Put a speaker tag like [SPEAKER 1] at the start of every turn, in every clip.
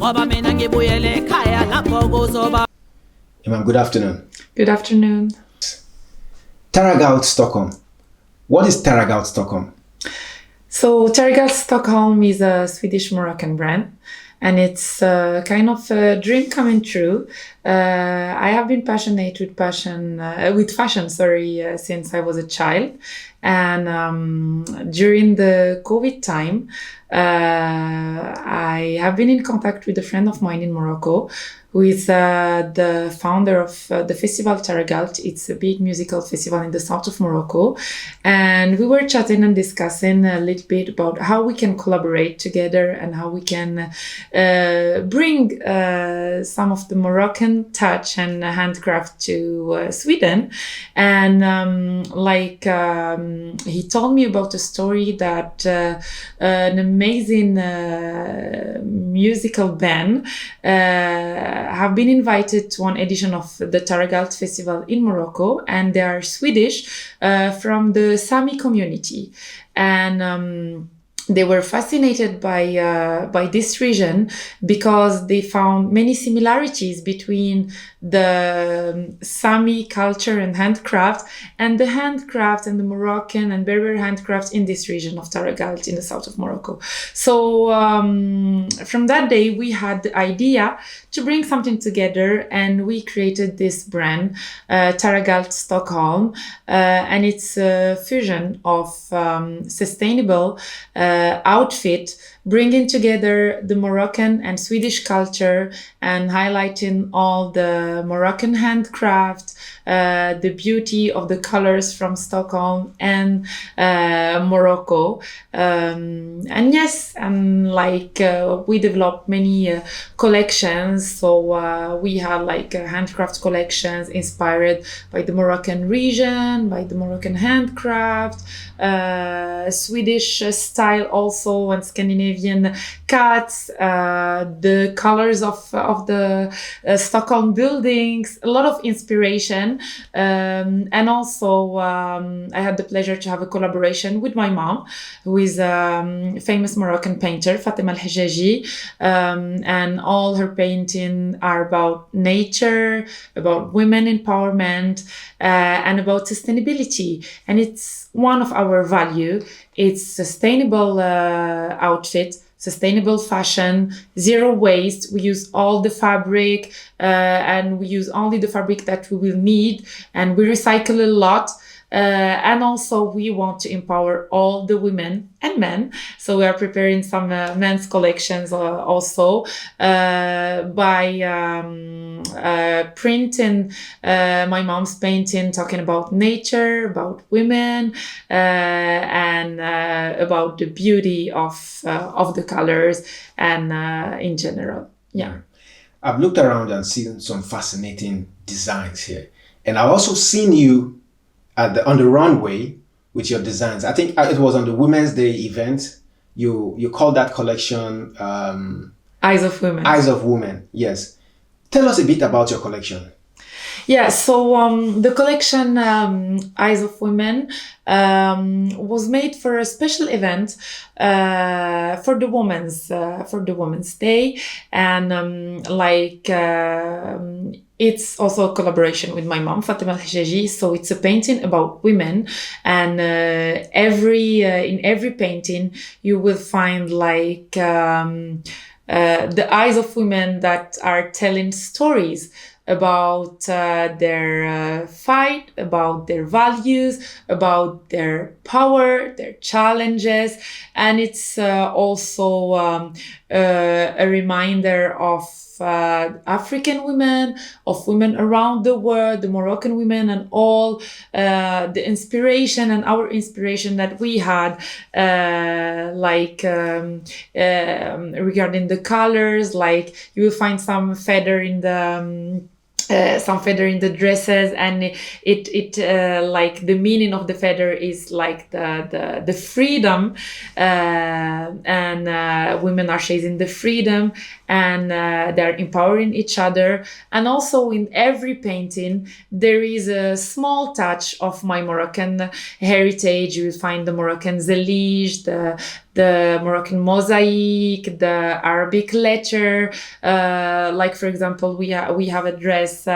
[SPEAKER 1] Imam, good afternoon.
[SPEAKER 2] Good afternoon.
[SPEAKER 1] Tarragout Stockholm. What is Tarragout Stockholm?
[SPEAKER 2] So Tarragout Stockholm is a Swedish Moroccan brand, and it's kind of a dream coming true. I have been passionate with fashion, since I was a child, and during the COVID time, I have been in contact with a friend of mine in Morocco, who is the founder of the festival Tarragout. It's a big musical festival in the south of Morocco. And we were chatting and discussing a little bit about how we can collaborate together and how we can bring some of the Moroccan touch and handcraft to Sweden. And he told me about a story that an amazing musical band have been invited to one edition of the Tarragout Festival in Morocco, and they are Swedish from the Sami community. And they were fascinated by this region because they found many similarities between the Sami culture and handcraft and the Moroccan and Berber handcraft in this region of Tarragout in the south of Morocco. So from that day, we had the idea to bring something together, and we created this brand, Tarragout Stockholm, and it's a fusion of sustainable outfit, bringing together the Moroccan and Swedish culture and highlighting all the Moroccan handcraft, the beauty of the colors from Stockholm and Morocco. We developed many collections. So we had handcraft collections inspired by the Moroccan region, by the Moroccan handcraft, Swedish style also, and Scandinavian cuts, the colors of the Stockholm buildings, a lot of inspiration. And also I had the pleasure to have a collaboration with my mom, who is a famous Moroccan painter, Fatima Al-Hajjaji, and all her paintings are about nature, about women empowerment, and about sustainability. And it's one of our value. It's sustainable outfit, sustainable fashion, zero waste. We use all the fabric, and we use only the fabric that we will need, and we recycle a lot. And also we want to empower all the women and men. So we are preparing some men's collections also by printing my mom's painting, talking about nature, about women, and about the beauty of the colors and in general. Yeah.
[SPEAKER 1] I've looked around and seen some fascinating designs here. And I've also seen you on the runway with your designs. I think it was on the Women's Day event. You called that collection
[SPEAKER 2] Eyes of Women.
[SPEAKER 1] Eyes of Women, yes. Tell us a bit about your collection.
[SPEAKER 2] Yeah, so the collection Eyes of Women was made for a special event for the Women's Day, and it's also a collaboration with my mom, Fatima Al-Hajjaji. So it's a painting about women, and in every painting you will find the eyes of women that are telling stories about their fight, about their values, about their power, their challenges. And it's also a reminder of African women, of women around the world, the Moroccan women, and all the inspiration and our inspiration that we had, regarding the colors. Like you will find some feather in the dresses, and it the meaning of the feather is like the freedom, and women are chasing the freedom, and they're empowering each other. And also in every painting there is a small touch of my Moroccan heritage. You will find the Moroccan zelij, the the Moroccan mosaic, the Arabic letter. Like for example, we have a dress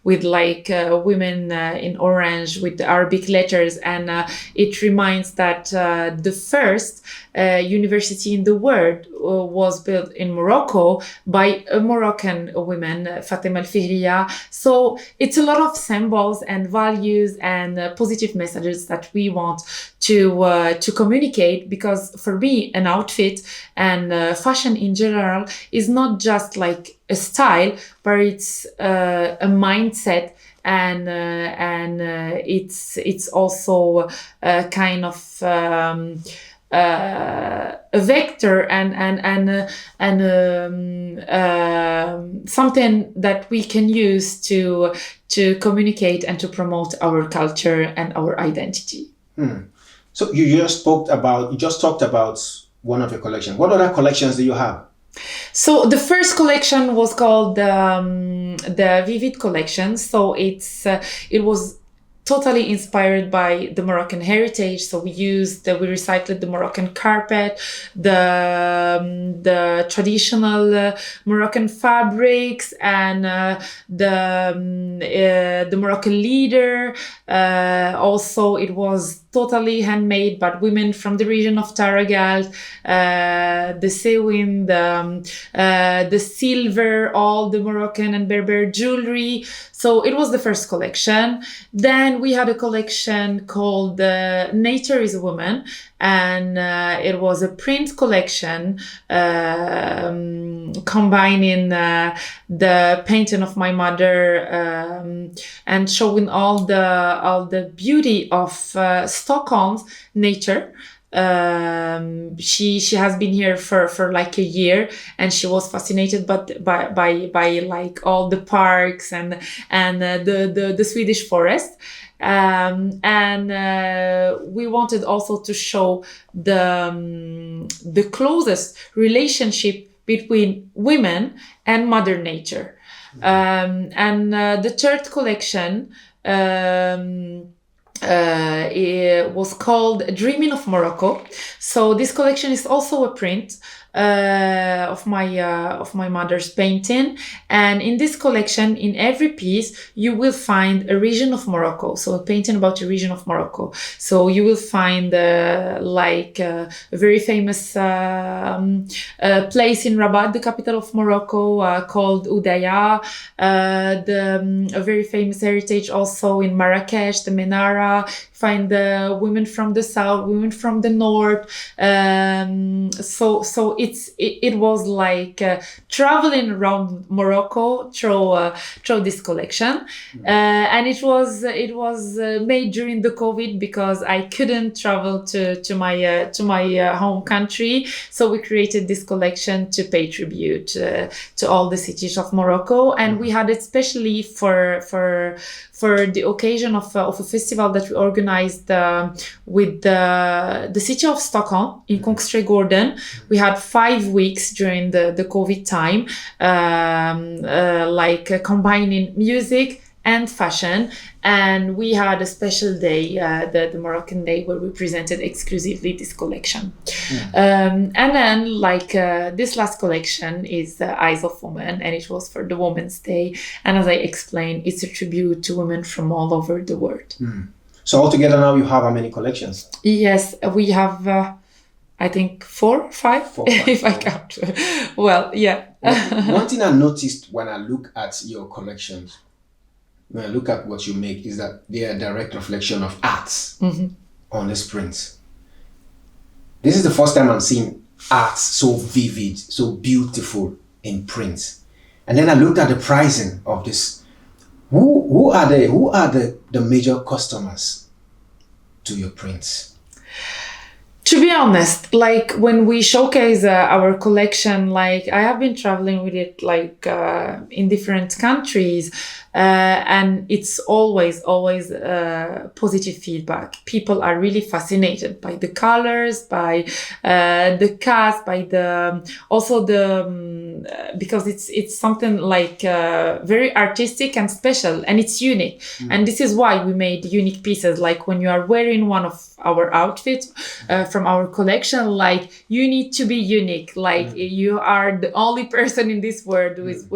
[SPEAKER 2] with like women in orange with the Arabic letters, and it reminds that the first university in the world was built in Morocco by a Moroccan woman, Fatima al-Fihriya. So it's a lot of symbols and values and positive messages that we want to communicate, because for me an outfit and fashion in general is not just like a style, but it's a mindset, and it's also a kind of a vector and something that we can use to communicate and to promote our culture and our identity.
[SPEAKER 1] So you just talked about one of your collections. What other collections do you have?
[SPEAKER 2] So the first collection was called the Vivid collection. So it was totally inspired by the Moroccan heritage. So we recycled the Moroccan carpet, the traditional Moroccan fabrics, and the Moroccan leader. Also, it was totally handmade by women from the region of Tarragalt. The sewing, the silver, all the Moroccan and Berber jewelry. So it was the first collection. Then we had a collection called Nature is a Woman, and it was a print collection combining the painting of my mother and showing all the beauty of Stockholm's nature. She has been here for like a year, and she was fascinated by like all the parks and the Swedish forest. And we wanted also to show the closest relationship between women and Mother Nature. And the third collection it was called Dreaming of Morocco. So this collection is also a print of my mother's painting, and in this collection, in every piece, you will find a region of Morocco. So a painting about a region of Morocco. So you will find like a very famous place in Rabat, the capital of Morocco, called Oudaya. A very famous heritage also in Marrakesh, the Menara. Find the women from the south, women from the north. So it was like traveling around Morocco through this collection, and it was made during the COVID, because I couldn't travel to my home country. So we created this collection to pay tribute to all the cities of Morocco, and we had it especially for the occasion of a festival that we organized with the city of Stockholm in Kungsträdgården. We had 5 weeks during the COVID time, combining music and fashion, and we had a special day, the Moroccan Day, where we presented exclusively this collection. And then this last collection is Eyes of Woman, and it was for the Women's Day, and as I explained, it's a tribute to women from all over the world.
[SPEAKER 1] So altogether now you have how many collections?
[SPEAKER 2] Yes, we have I think 4, 5, if I count. Well, yeah.
[SPEAKER 1] One thing I noticed when I look at your collections, when I look at what you make, is that they are a direct reflection of arts on this print. This is the first time I'm seeing art so vivid, so beautiful in print. And then I looked at the pricing of this. Who are the major customers to your prints?
[SPEAKER 2] To be honest, like when we showcase our collection, like I have been traveling with it in different countries, and it's always positive feedback. People are really fascinated by the colors, by the cast, by also the because it's something like very artistic and special, and it's unique. And this is why we made unique pieces. Like when you are wearing one of our outfits from our collection, like you need to be unique. Like you are the only person in this world who is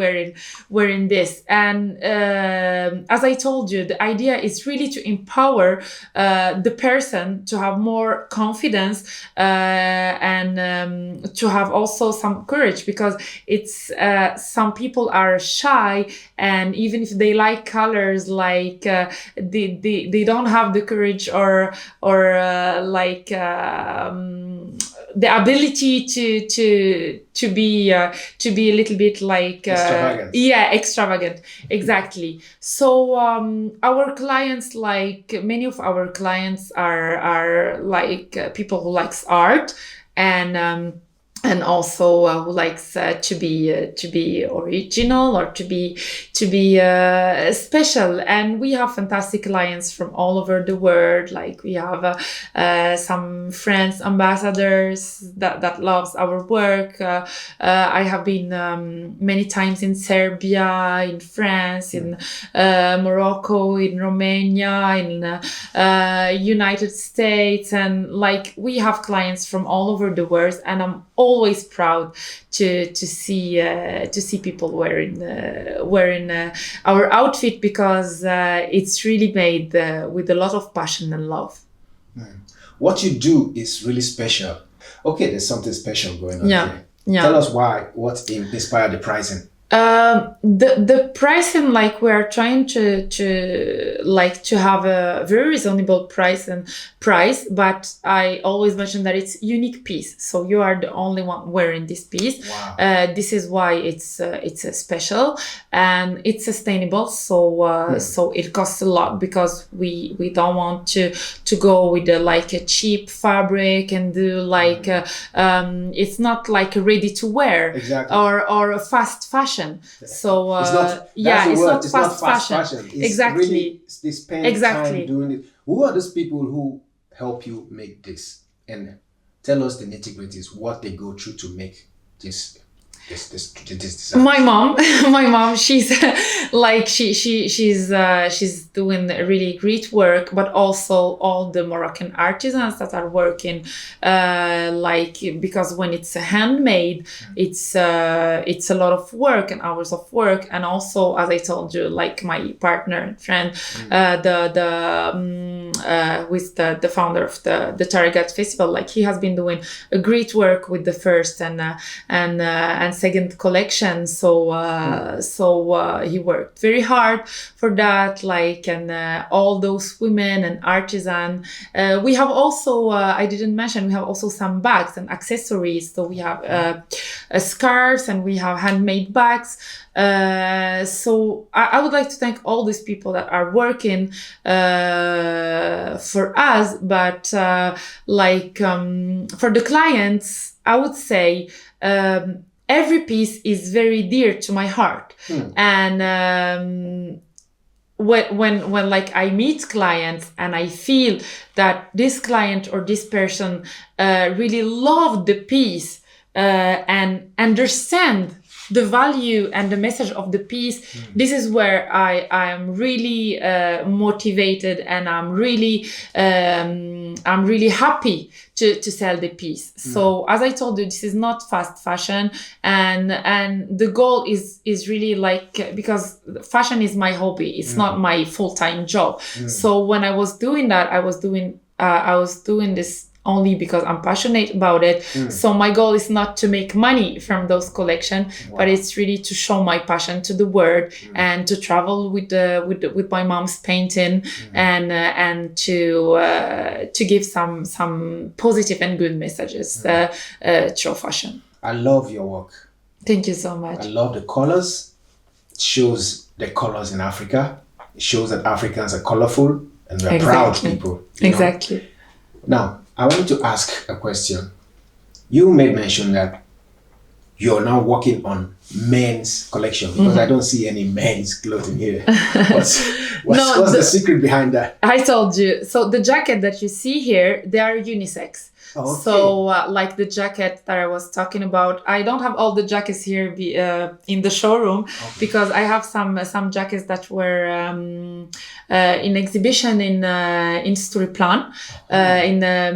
[SPEAKER 2] wearing this. And as I told you, the idea is really to empower the person to have more confidence and to have also some courage, because it's some people are shy, and even if they like colors, like they don't have the courage or the ability to be a little bit like extravagant, exactly. So our clients, like many of our clients are like people who likes art, and also who likes to be original or to be special. And we have fantastic clients from all over the world. Like we have some French ambassadors that loves our work. I have been many times in Serbia, in France, in Morocco, in Romania, in United States, and like we have clients from all over the world. And I'm always proud to see people wearing our outfit, because it's really made with a lot of passion and love.
[SPEAKER 1] What you do is really special. Okay, there's something special going on here.
[SPEAKER 2] Yeah.
[SPEAKER 1] Tell us what inspired the pricing.
[SPEAKER 2] The pricing, like we are trying to have a very reasonable price, but I always mention that it's unique piece. So you are the only one wearing this piece.
[SPEAKER 1] Wow.
[SPEAKER 2] This is why it's special, and it's sustainable. So it costs a lot, because we don't want to go with a cheap fabric and do it's not like ready to wear.
[SPEAKER 1] Exactly.
[SPEAKER 2] or a fast fashion. So
[SPEAKER 1] it's not fast fashion. It's
[SPEAKER 2] exactly.
[SPEAKER 1] Really, they spend time doing it. Who are those people who help you make this? And tell us the nitty-gritties, what they go through to make this design.
[SPEAKER 2] My mom, she's she's doing really great work, but also all the Moroccan artisans that are working, because when it's handmade, it's a lot of work and hours of work. And also, as I told you, like my partner and friend, with the founder of the Taragat Festival, like he has been doing a great work with the first and second collection. So he worked very hard for that, and all those women and artisan. We have also, I didn't mention, we have also some bags and accessories. So we have scarves, and we have handmade bags. So I would like to thank all these people that are working for us, but for the clients, I would say every piece is very dear to my heart. And when I meet clients and I feel that this client or this person really loved the piece and understand the value and the message of the piece, this is where I am really motivated, and I'm really happy to sell the piece. So as I told you, this is not fast fashion, and the goal is really because fashion is my hobby, it's not my full-time job. So when I was doing that, I was doing this only because I'm passionate about it. So my goal is not to make money from those collections, but it's really to show my passion to the world, and to travel with my mom's painting, and to give some positive and good messages through fashion.
[SPEAKER 1] I love your work.
[SPEAKER 2] Thank you so much.
[SPEAKER 1] I love the colors. It shows the colors in Africa. It shows that Africans are colorful and we're proud people.
[SPEAKER 2] Exactly.
[SPEAKER 1] Now, I want to ask a question. You made mention that you're now working on men's collection, because I don't see any men's clothing here. What's the secret behind that?
[SPEAKER 2] I told you. So the jacket that you see here, they are unisex.
[SPEAKER 1] Okay.
[SPEAKER 2] So, like the jacket that I was talking about, I don't have all the jackets here in the showroom because I have some jackets that were in exhibition in Stureplan,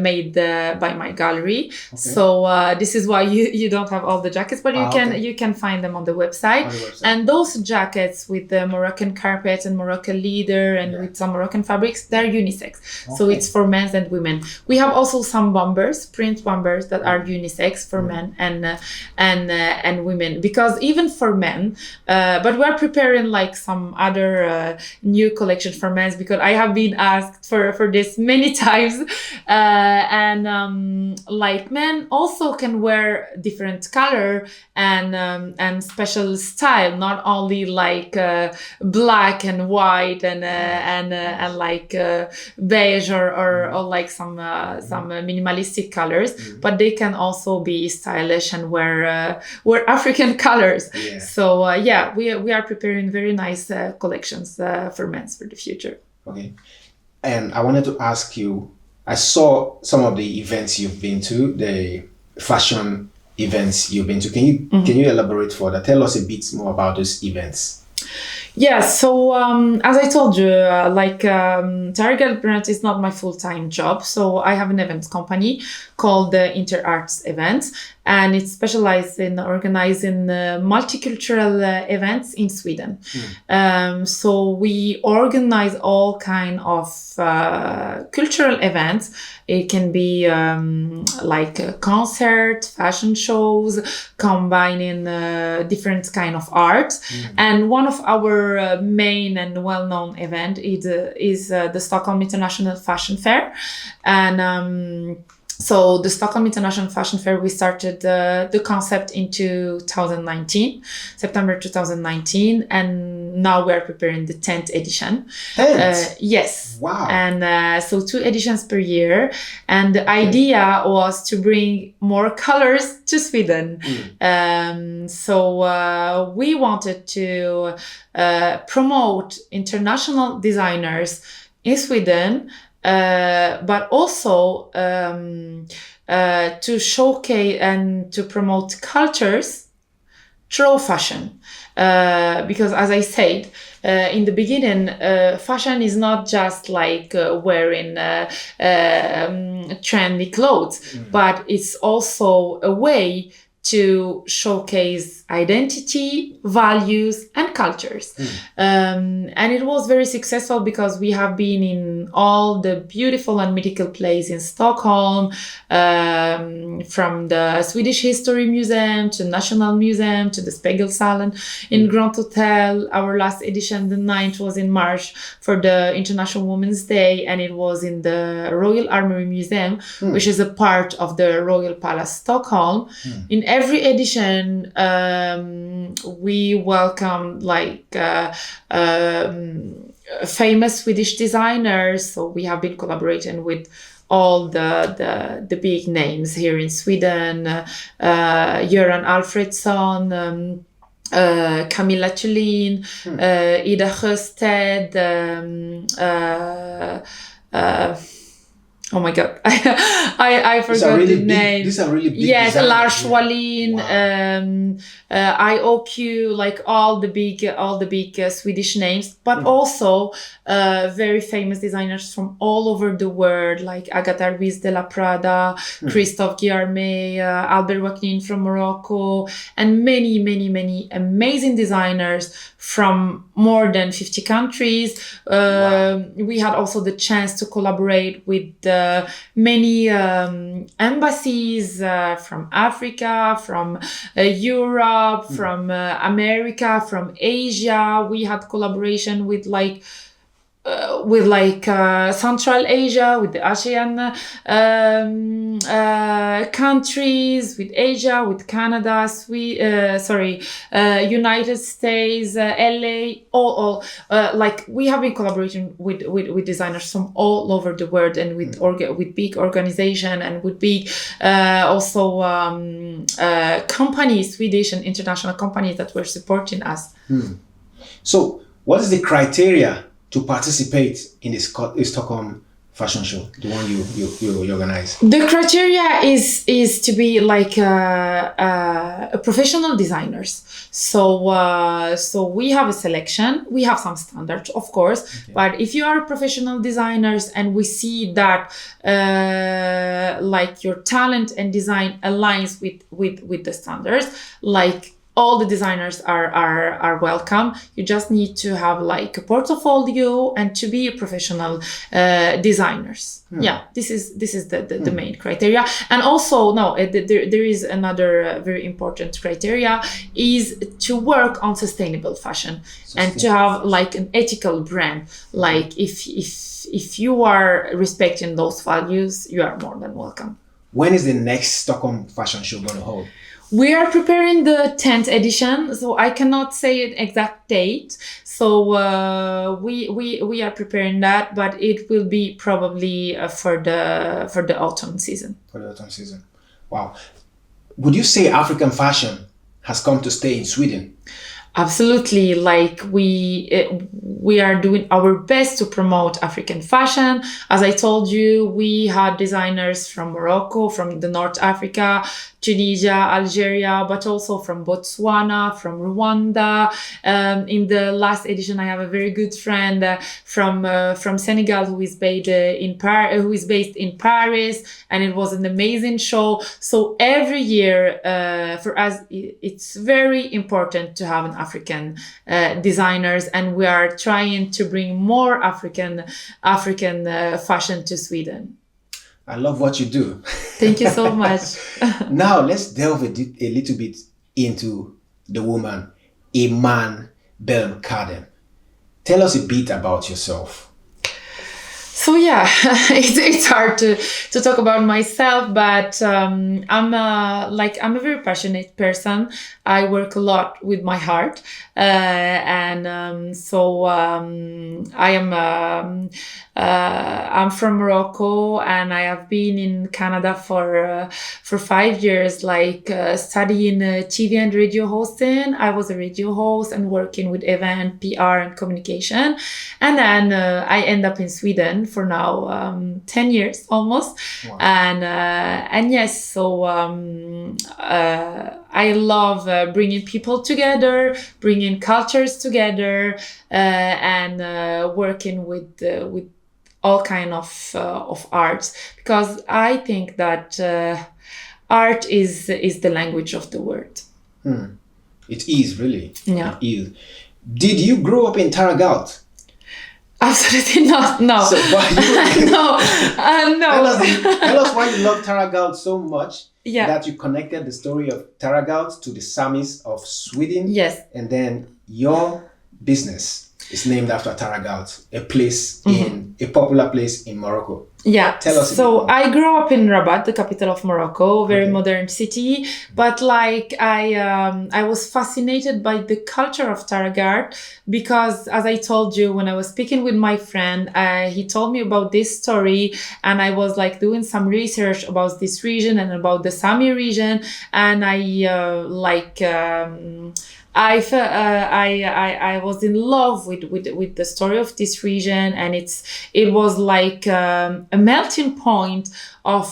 [SPEAKER 2] made by my gallery. So this is why you don't have all the jackets, but you can find them on the website. And those jackets with the Moroccan carpet and Moroccan leather and with some Moroccan fabrics, they're unisex. So it's for men and women. We have also some bombers, print bombers that are unisex for men and women, because even for men, but we're preparing like some other new collection for men, because I have been asked for this many times, like men also can wear different color and special style, not only like black and white and like beige or like some minimalistic colors, but they can also be stylish and wear African colors. So we are preparing very nice collections for men's for the future.
[SPEAKER 1] Okay. And I wanted to ask you, I saw some of the events you've been to, the fashion events you've been to. Can you elaborate further? Tell us a bit more about those events.
[SPEAKER 2] Yeah, so as I told you, Target Brand is not my full-time job. So I have an events company called the InterArts Events, and it's specialized in organizing multicultural events in Sweden. So we organize all kind of cultural events. It can be like a concert, fashion shows, combining different kind of art. And one of our main and well-known event is the Stockholm International Fashion Fair. And so the Stockholm International Fashion Fair, we started the concept in 2019, September 2019, and now we are preparing the 10th edition.
[SPEAKER 1] 10th?
[SPEAKER 2] Yes.
[SPEAKER 1] Wow.
[SPEAKER 2] And so 2 editions per year. And the idea was to bring more colors to Sweden. So we wanted to promote international designers in Sweden, but also to showcase and to promote cultures through fashion. Because as I said in the beginning, fashion is not just like wearing trendy clothes, but it's also a way to showcase identity, values, and cultures. And it was very successful because we have been in all the beautiful and mythical places in Stockholm, from the Swedish History Museum to National Museum to the Spegelsalen in Grand Hotel. Our last edition, the 9th, was in March for the International Women's Day, and it was in the Royal Armoury Museum, which is a part of the Royal Palace Stockholm. In every edition, we welcome like famous Swedish designers. So we have been collaborating with all the big names here in Sweden, Göran Alfredsson, Camilla Thulin, Ida Sjösted, oh my God, I forgot the name.
[SPEAKER 1] These are really big.
[SPEAKER 2] Yes,
[SPEAKER 1] designers.
[SPEAKER 2] Lars Wallin, IOQ, like all the big Swedish names, but also very famous designers from all over the world, like Agatha Ruiz de la Prada, Christophe Guillermet, Albert Joaquin from Morocco, and many amazing designers from more than 50 countries. We had also the chance to collaborate with many embassies from Africa, from Europe, from America, from Asia. We had collaboration with Central Asia, with the ASEAN countries, with Asia, with Canada, United States, LA, all like we have been collaborating with designers from all over the world, and with big organization and with big also companies, Swedish and international companies that were supporting us.
[SPEAKER 1] So what is the criteria to participate in the Stockholm fashion show, the one you organize?
[SPEAKER 2] The criteria is to be like a professional designers. So we have a selection. We have some standards, of course. Okay. But if you are professional designers and we see that like your talent and design aligns with the standards, like all the designers are welcome. You just need to have like a portfolio and to be a professional designers. Yeah, this is the main criteria. And also, there is another very important criteria is to work on sustainable fashion and to have like an ethical brand. Like if you are respecting those values, you are more than welcome.
[SPEAKER 1] When is the next Stockholm Fashion Show going to hold?
[SPEAKER 2] We are preparing the 10th edition, so I cannot say an exact date. So we are preparing that, but it will be probably for the autumn season. For the
[SPEAKER 1] autumn season, wow! Would you say African fashion has come to stay in Sweden?
[SPEAKER 2] Absolutely. Like we are doing our best to promote African fashion. As I told you, we had designers from Morocco, from the North Africa, Tunisia, Algeria, but also from Botswana, from Rwanda. In the last edition, I have a very good friend from Senegal who is based in Paris, and it was an amazing show. So every year, for us, it's very important to have an African designers, and we are trying to bring more African fashion to Sweden.
[SPEAKER 1] I love what you do.
[SPEAKER 2] Thank you so much.
[SPEAKER 1] Now let's delve a little bit into the woman, Imane Belmkaddem. Tell us a bit about yourself.
[SPEAKER 2] So yeah, it's hard to talk about myself, but I'm a very passionate person. I work a lot with my heart, and so I am. I'm from Morocco, and I have been in Canada for 5 years, studying TV and radio hosting. I was a radio host and working with event, PR, and communication, and then I end up in Sweden for now 10 years almost. Wow. And yes, so I love bringing people together, bringing cultures together, and working with all kind of arts, because I think that art is the language of the world.
[SPEAKER 1] It is really.
[SPEAKER 2] Yeah.
[SPEAKER 1] It is. Did you grow up in Tarragalt?
[SPEAKER 2] Absolutely not. No.
[SPEAKER 1] So why you
[SPEAKER 2] no.
[SPEAKER 1] Tell us why you love Tarragalt so much.
[SPEAKER 2] Yeah.
[SPEAKER 1] That you connected the story of Tarragalt to the Samis of Sweden.
[SPEAKER 2] Yes.
[SPEAKER 1] And then your business is named after Tarragalt, a popular place in Morocco.
[SPEAKER 2] Yeah.
[SPEAKER 1] Tell us.
[SPEAKER 2] So I grew up in Rabat, the capital of Morocco, very modern city. But I was fascinated by the culture of Tarragalt because, as I told you, when I was speaking with my friend, he told me about this story, and I was doing some research about this region and about the Sami region, and I was in love with the story of this region, and it was like a melting point of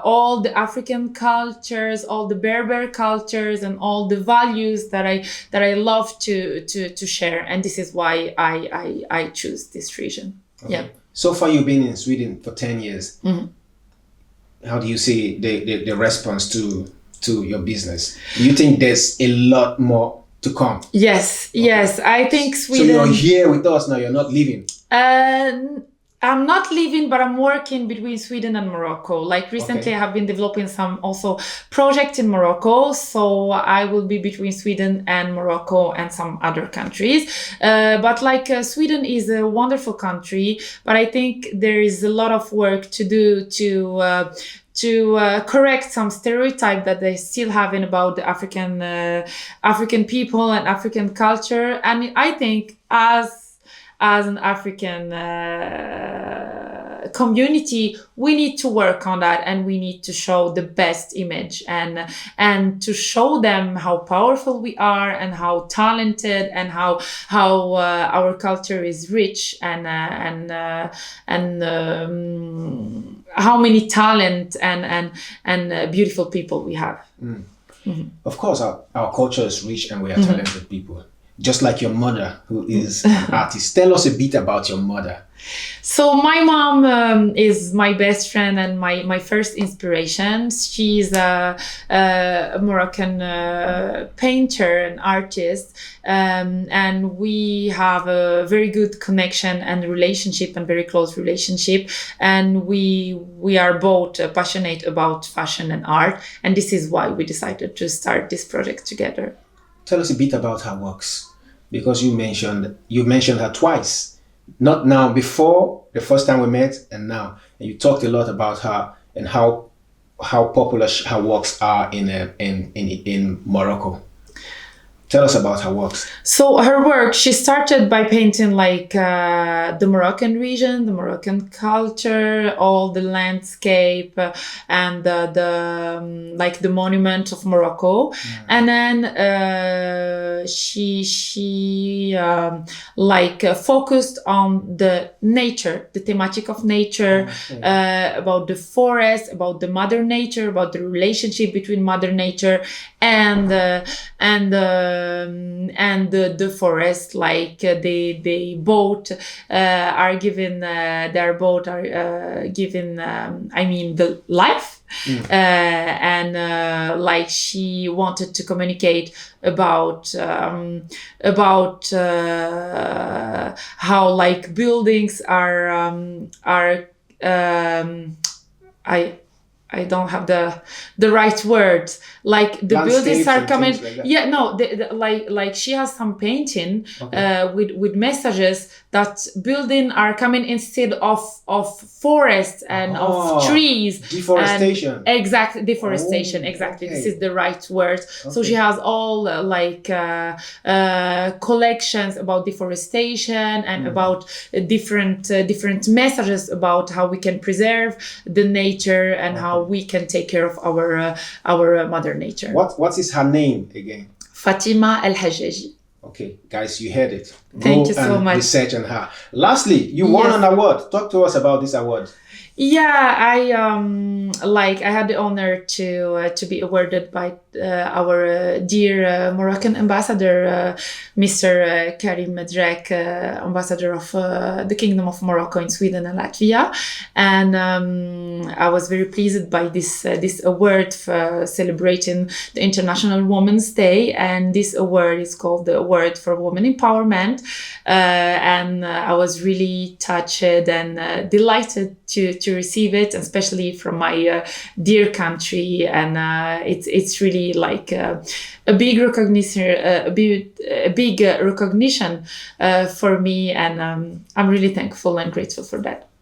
[SPEAKER 2] all the African cultures, all the Berber cultures, and all the values that I love to share, and this is why I choose this region. Okay. Yeah.
[SPEAKER 1] So far, you've been in Sweden for 10 years.
[SPEAKER 2] Mm-hmm.
[SPEAKER 1] How do you see the response to your business? Do you think there's a lot more to come?
[SPEAKER 2] Yes, okay. Yes. I think Sweden...
[SPEAKER 1] So you're here with us now, you're not leaving?
[SPEAKER 2] I'm not leaving, but I'm working between Sweden and Morocco. Recently, I have been developing some also projects in Morocco. So I will be between Sweden and Morocco and some other countries. But Sweden is a wonderful country, but I think there is a lot of work to do to correct some stereotype that they still having about the African people and African culture. And I think as an African community, we need to work on that, and we need to show the best image, and to show them how powerful we are, and how talented, and how our culture is rich, and how many talent and beautiful people we have.
[SPEAKER 1] Of course, our culture is rich and we are talented people. Just like your mother, who is an artist. Tell us a bit about your mother.
[SPEAKER 2] So my mom is my best friend and my first inspiration. She's a Moroccan painter and artist, and we have a very good connection and relationship, and very close relationship. And we are both passionate about fashion and art, and this is why we decided to start this project together.
[SPEAKER 1] Tell us a bit about her works, because you mentioned her twice. Not now, before the first time we met, and now. And you talked a lot about her and how popular her works are in Morocco. Tell us about her works.
[SPEAKER 2] So her work, she started by painting like the Moroccan region, the Moroccan culture, all the landscape, and the monument of Morocco. And then she focused on the nature, the thematic of nature, about the forest, about the mother nature, about the relationship between mother nature and the forest. Like they both are given their both are given the life. Like she wanted to communicate about how like buildings are I don't have the right words. Like the buildings are coming. Like she has some painting with messages that buildings are coming instead of forests and of trees.
[SPEAKER 1] Deforestation.
[SPEAKER 2] Exactly, deforestation. Exactly, this is the right word. So she has all collections about deforestation and about different messages about how we can preserve the nature and how we can take care of our mother nature.
[SPEAKER 1] What is her name again?
[SPEAKER 2] Fatima El Hajjaji.
[SPEAKER 1] Okay, guys, you heard it.
[SPEAKER 2] Thank you so much.
[SPEAKER 1] Research on her. Lastly, you won an award. Talk to us about this award.
[SPEAKER 2] Yeah, I had the honor to be awarded by our dear Moroccan ambassador, Mr. Karim Medrek, ambassador of the Kingdom of Morocco in Sweden and Latvia, and I was very pleased by this award for celebrating the International Women's Day, and this award is called the Award for Women Empowerment, and I was really touched and delighted to receive it, especially from my dear country, and it's really like a big recognition for me, and I'm really thankful and grateful for that.